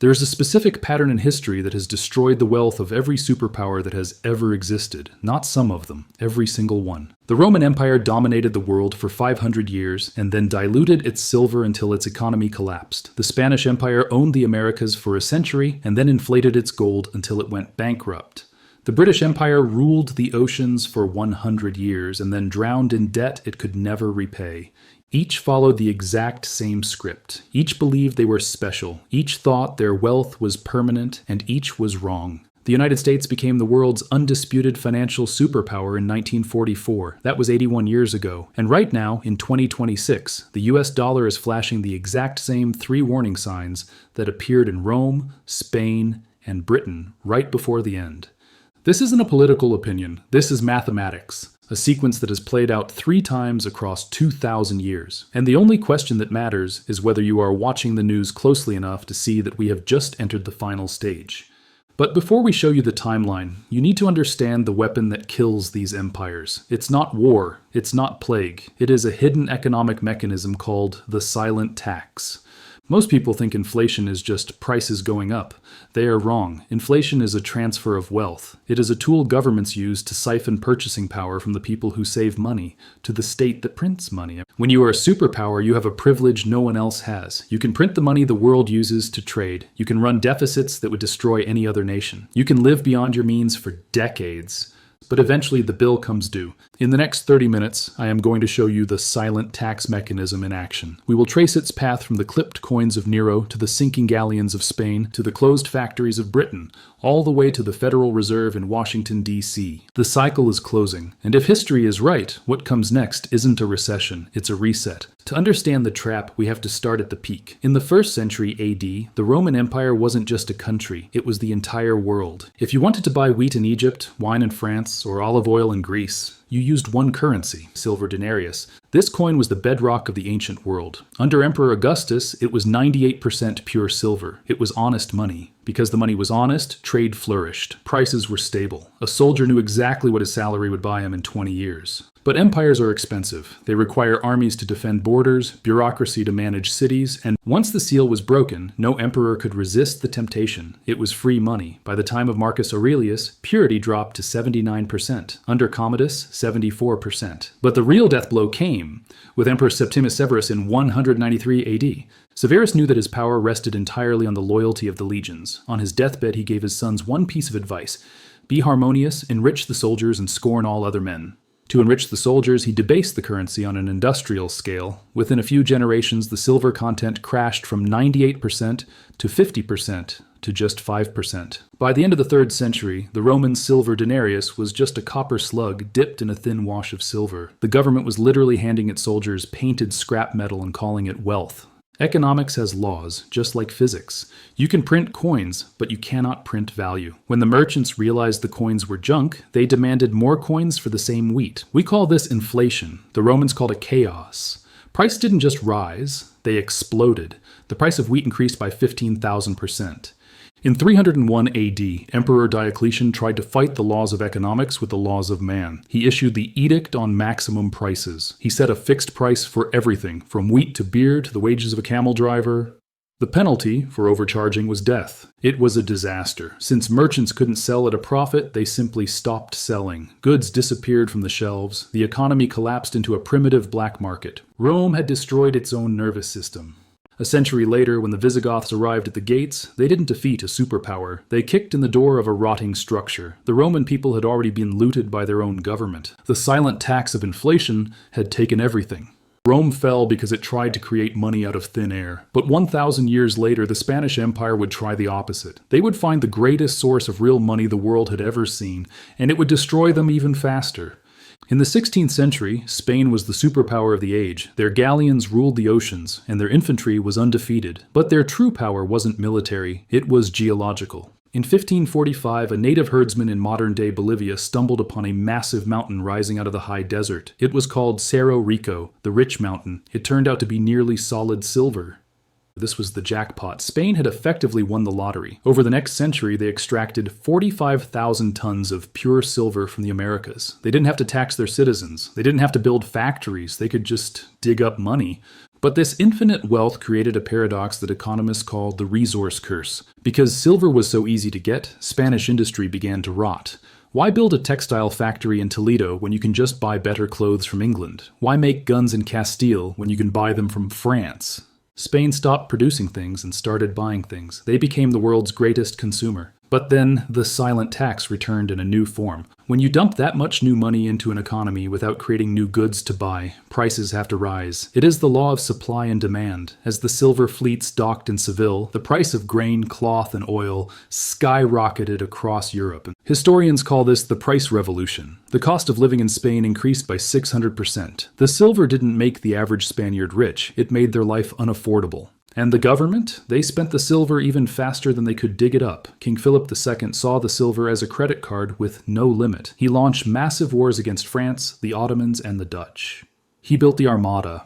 There is a specific pattern in history that has destroyed the wealth of every superpower that has ever existed. Not some of them, every single one. The Roman Empire dominated the world for 500 years and then diluted its silver until its economy collapsed. The Spanish Empire owned the Americas for a century and then inflated its gold until it went bankrupt. The British Empire ruled the oceans for 100 years and then drowned in debt it could never repay. Each followed the exact same script. Each believed they were special. Each thought their wealth was permanent, and each was wrong. The United States became the world's undisputed financial superpower in 1944. That was 81 years ago. And right now, in 2026, the US dollar is flashing the exact same 3 warning signs that appeared in Rome, Spain, and Britain right before the end. This isn't a political opinion. This is mathematics. A sequence that has played out 3 times across 2,000 years. And the only question that matters is whether you are watching the news closely enough to see that we have just entered the final stage. But before we show you the timeline, you need to understand the weapon that kills these empires. It's not war, it's not plague. It is a hidden economic mechanism called the silent tax. Most people think inflation is just prices going up. They are wrong. Inflation is a transfer of wealth. It is a tool governments use to siphon purchasing power from the people who save money to the state that prints money. When you are a superpower, you have a privilege no one else has. You can print the money the world uses to trade. You can run deficits that would destroy any other nation. You can live beyond your means for decades. But eventually the bill comes due. In the next 30 minutes, I am going to show you the silent tax mechanism in action. We will trace its path from the clipped coins of Nero to the sinking galleons of Spain to the closed factories of Britain, all the way to the Federal Reserve in Washington, D.C. The cycle is closing, and if history is right, what comes next isn't a recession, it's a reset. To understand the trap, we have to start at the peak. In the 1st century AD, the Roman Empire wasn't just a country, it was the entire world. If you wanted to buy wheat in Egypt, wine in France, or olive oil in Greece, you used one currency, silver denarius. This coin was the bedrock of the ancient world. Under Emperor Augustus, it was 98% pure silver. It was honest money. Because the money was honest, trade flourished. Prices were stable. A soldier knew exactly what his salary would buy him in 20 years. But empires are expensive. They require armies to defend borders, bureaucracy to manage cities, and once the seal was broken, no emperor could resist the temptation. It was free money. By the time of Marcus Aurelius, purity dropped to 79%. Under Commodus, 74%. But the real death blow came with Emperor Septimius Severus in 193 AD. Severus knew that his power rested entirely on the loyalty of the legions. On his deathbed, he gave his sons one piece of advice: be harmonious, enrich the soldiers, and scorn all other men. To enrich the soldiers, he debased the currency on an industrial scale. Within a few generations, the silver content crashed from 98% to 50% to just 5%. By the end of the 3rd century, the Roman silver denarius was just a copper slug dipped in a thin wash of silver. The government was literally handing its soldiers painted scrap metal and calling it wealth. Economics has laws, just like physics. You can print coins, but you cannot print value. When the merchants realized the coins were junk, they demanded more coins for the same wheat. We call this inflation. The Romans called it chaos. Price didn't just rise, they exploded. The price of wheat increased by 15,000%. In 301 AD, Emperor Diocletian tried to fight the laws of economics with the laws of man. He issued the Edict on Maximum Prices. He set a fixed price for everything, from wheat to beer to the wages of a camel driver. The penalty for overcharging was death. It was a disaster. Since merchants couldn't sell at a profit, they simply stopped selling. Goods disappeared from the shelves. The economy collapsed into a primitive black market. Rome had destroyed its own nervous system. A century later, when the Visigoths arrived at the gates, they didn't defeat a superpower. They kicked in the door of a rotting structure. The Roman people had already been looted by their own government. The silent tax of inflation had taken everything. Rome fell because it tried to create money out of thin air. But 1,000 years later, the Spanish Empire would try the opposite. They would find the greatest source of real money the world had ever seen, and it would destroy them even faster. In the 16th century, Spain was the superpower of the age. Their galleons ruled the oceans, and their infantry was undefeated. But their true power wasn't military, it was geological. In 1545, a native herdsman in modern-day Bolivia stumbled upon a massive mountain rising out of the high desert. It was called Cerro Rico, the Rich Mountain. It turned out to be nearly solid silver. This was the jackpot. Spain had effectively won the lottery. Over the next century, they extracted 45,000 tons of pure silver from the Americas. They didn't have to tax their citizens. They didn't have to build factories. They could just dig up money. But this infinite wealth created a paradox that economists call the resource curse. Because silver was so easy to get, Spanish industry began to rot. Why build a textile factory in Toledo when you can just buy better clothes from England? Why make guns in Castile when you can buy them from France? Spain stopped producing things and started buying things. They became the world's greatest consumer. But then the silent tax returned in a new form. When you dump that much new money into an economy without creating new goods to buy, prices have to rise. It is the law of supply and demand. As the silver fleets docked in Seville, the price of grain, cloth, and oil skyrocketed across Europe. Historians call this the price revolution. The cost of living in Spain increased by 600%. The silver didn't make the average Spaniard rich, it made their life unaffordable. And the government? They spent the silver even faster than they could dig it up. King Philip II saw the silver as a credit card with no limit. He launched massive wars against France, the Ottomans, and the Dutch. He built the Armada.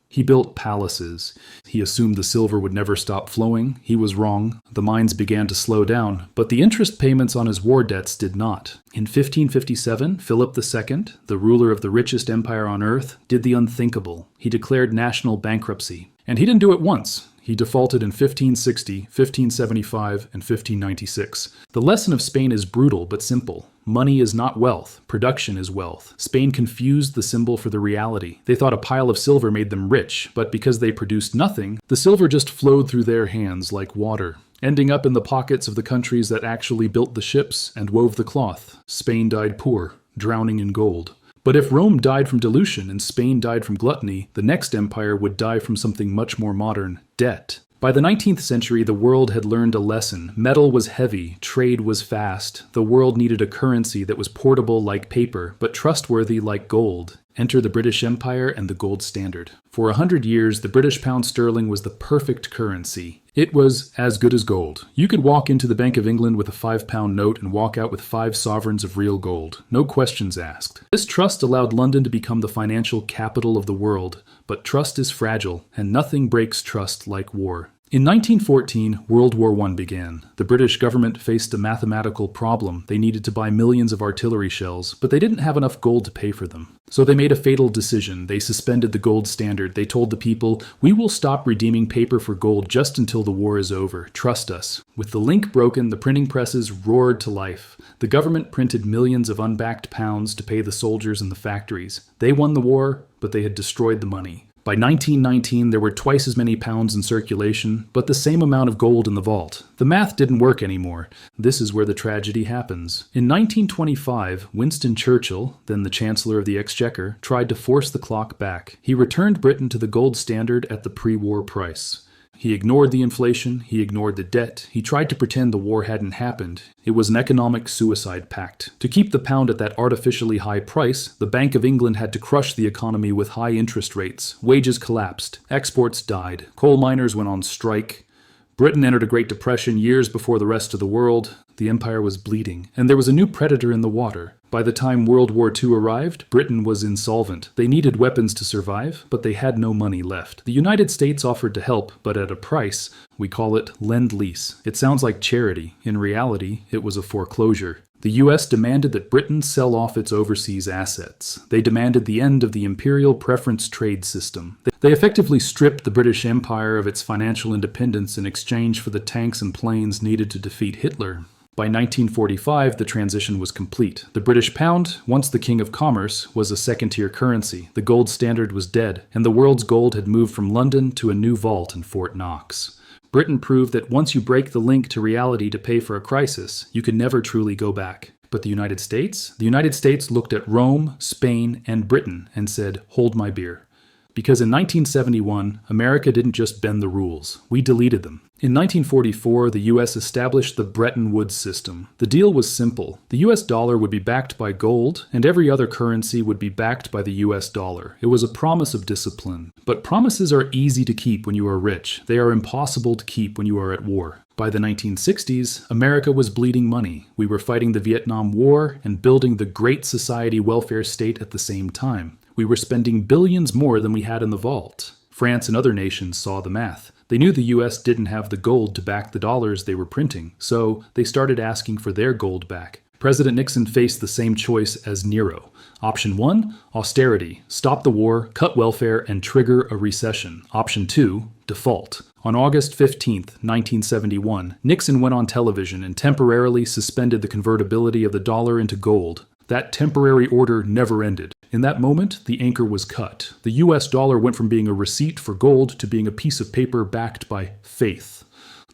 He built palaces. He assumed the silver would never stop flowing. He was wrong. The mines began to slow down, but the interest payments on his war debts did not. In 1557, Philip II, the ruler of the richest empire on earth, did the unthinkable. He declared national bankruptcy. And he didn't do it once. He defaulted in 1560, 1575, and 1596. The lesson of Spain is brutal but simple. Money is not wealth. Production is wealth. Spain confused the symbol for the reality. They thought a pile of silver made them rich, but because they produced nothing, the silver just flowed through their hands like water, ending up in the pockets of the countries that actually built the ships and wove the cloth. Spain died poor, drowning in gold. But if Rome died from dilution and Spain died from gluttony, the next empire would die from something much more modern: debt. By the 19th century, the world had learned a lesson. Metal was heavy, trade was fast. The world needed a currency that was portable like paper, but trustworthy like gold. Enter the British Empire and the gold standard. For 100 years, the British pound sterling was the perfect currency. It was as good as gold. You could walk into the Bank of England with a £5 note and walk out with 5 sovereigns of real gold. No questions asked. This trust allowed London to become the financial capital of the world. But trust is fragile, and nothing breaks trust like war. In 1914, World War I began. The British government faced a mathematical problem. They needed to buy millions of artillery shells, but they didn't have enough gold to pay for them. So they made a fatal decision. They suspended the gold standard. They told the people, "We will stop redeeming paper for gold just until the war is over. Trust us." With the link broken, the printing presses roared to life. The government printed millions of unbacked pounds to pay the soldiers in the factories. They won the war, but they had destroyed the money. By 1919, there were twice as many pounds in circulation, but the same amount of gold in the vault. The math didn't work anymore. This is where the tragedy happens. In 1925, Winston Churchill, then the Chancellor of the Exchequer, tried to force the clock back. He returned Britain to the gold standard at the pre-war price. He ignored the inflation, he ignored the debt, he tried to pretend the war hadn't happened. It was an economic suicide pact. To keep the pound at that artificially high price, the Bank of England had to crush the economy with high interest rates. Wages collapsed, exports died, coal miners went on strike. Britain entered a Great Depression years before the rest of the world. The empire was bleeding, and there was a new predator in the water. By the time World War II arrived, Britain was insolvent. They needed weapons to survive, but they had no money left. The United States offered to help, but at a price. We call it Lend-Lease. It sounds like charity. In reality, it was a foreclosure. The U.S. demanded that Britain sell off its overseas assets. They demanded the end of the imperial preference trade system. They effectively stripped the British Empire of its financial independence in exchange for the tanks and planes needed to defeat Hitler. By 1945, the transition was complete. The British pound, once the king of commerce, was a second-tier currency. The gold standard was dead, and the world's gold had moved from London to a new vault in Fort Knox. Britain proved that once you break the link to reality to pay for a crisis, you can never truly go back. But the United States? The United States looked at Rome, Spain, and Britain and said, "Hold my beer." Because in 1971, America didn't just bend the rules. We deleted them. In 1944, the U.S. established the Bretton Woods system. The deal was simple. The U.S. dollar would be backed by gold, and every other currency would be backed by the U.S. dollar. It was a promise of discipline. But promises are easy to keep when you are rich. They are impossible to keep when you are at war. By the 1960s, America was bleeding money. We were fighting the Vietnam War and building the Great Society welfare state at the same time. We were spending billions more than we had in the vault. France and other nations saw the math. They knew the US didn't have the gold to back the dollars they were printing, so they started asking for their gold back. President Nixon faced the same choice as Nero. Option 1, austerity, stop the war, cut welfare, and trigger a recession. Option 2, default. On August 15, 1971, Nixon went on television and temporarily suspended the convertibility of the dollar into gold. That temporary order never ended. In that moment, the anchor was cut. The US dollar went from being a receipt for gold to being a piece of paper backed by faith.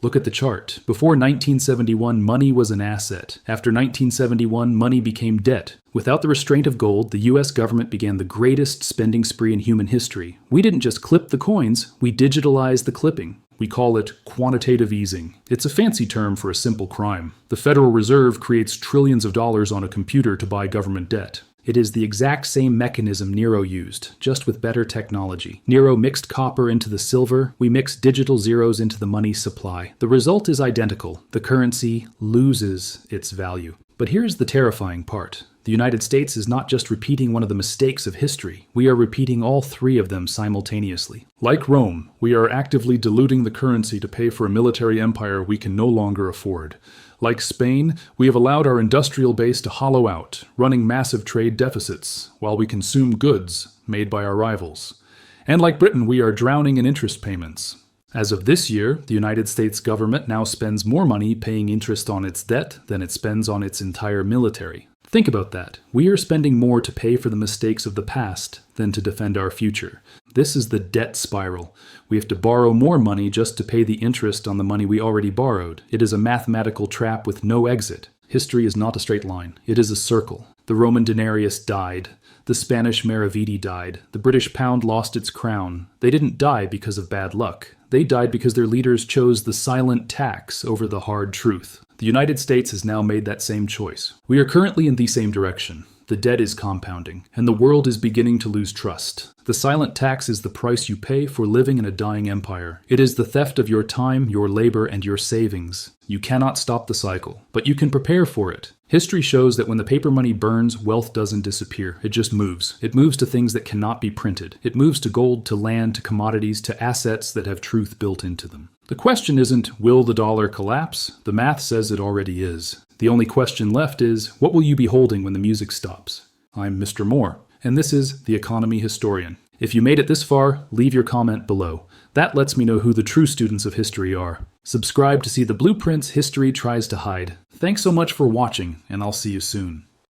Look at the chart. Before 1971, money was an asset. After 1971, money became debt. Without the restraint of gold, the US government began the greatest spending spree in human history. We didn't just clip the coins, we digitalized the clipping. We call it quantitative easing. It's a fancy term for a simple crime. The Federal Reserve creates trillions of dollars on a computer to buy government debt. It is the exact same mechanism Nero used, just with better technology. Nero mixed copper into the silver, we mix digital zeros into the money supply. The result is identical. The currency loses its value. But here's the terrifying part. The United States is not just repeating one of the mistakes of history, we are repeating all three of them simultaneously. Like Rome, we are actively diluting the currency to pay for a military empire we can no longer afford. Like Spain, we have allowed our industrial base to hollow out, running massive trade deficits, while we consume goods made by our rivals. And like Britain, we are drowning in interest payments. As of this year, the United States government now spends more money paying interest on its debt than it spends on its entire military. Think about that. We are spending more to pay for the mistakes of the past than to defend our future. This is the debt spiral. We have to borrow more money just to pay the interest on the money we already borrowed. It is a mathematical trap with no exit. History is not a straight line. It is a circle. The Roman denarius died. The Spanish maravedi died. The British pound lost its crown. They didn't die because of bad luck. They died because their leaders chose the silent tax over the hard truth. The United States has now made that same choice. We are currently in the same direction. The debt is compounding, and the world is beginning to lose trust. The silent tax is the price you pay for living in a dying empire. It is the theft of your time, your labor, and your savings. You cannot stop the cycle, but you can prepare for it. History shows that when the paper money burns, wealth doesn't disappear. It just moves. It moves to things that cannot be printed. It moves to gold, to land, to commodities, to assets that have truth built into them. The question isn't, will the dollar collapse? The math says it already is. The only question left is, what will you be holding when the music stops? I'm Mr. Moore, and this is The Economy Historian. If you made it this far, leave your comment below. That lets me know who the true students of history are. Subscribe to see the blueprints history tries to hide. Thanks so much for watching, and I'll see you soon.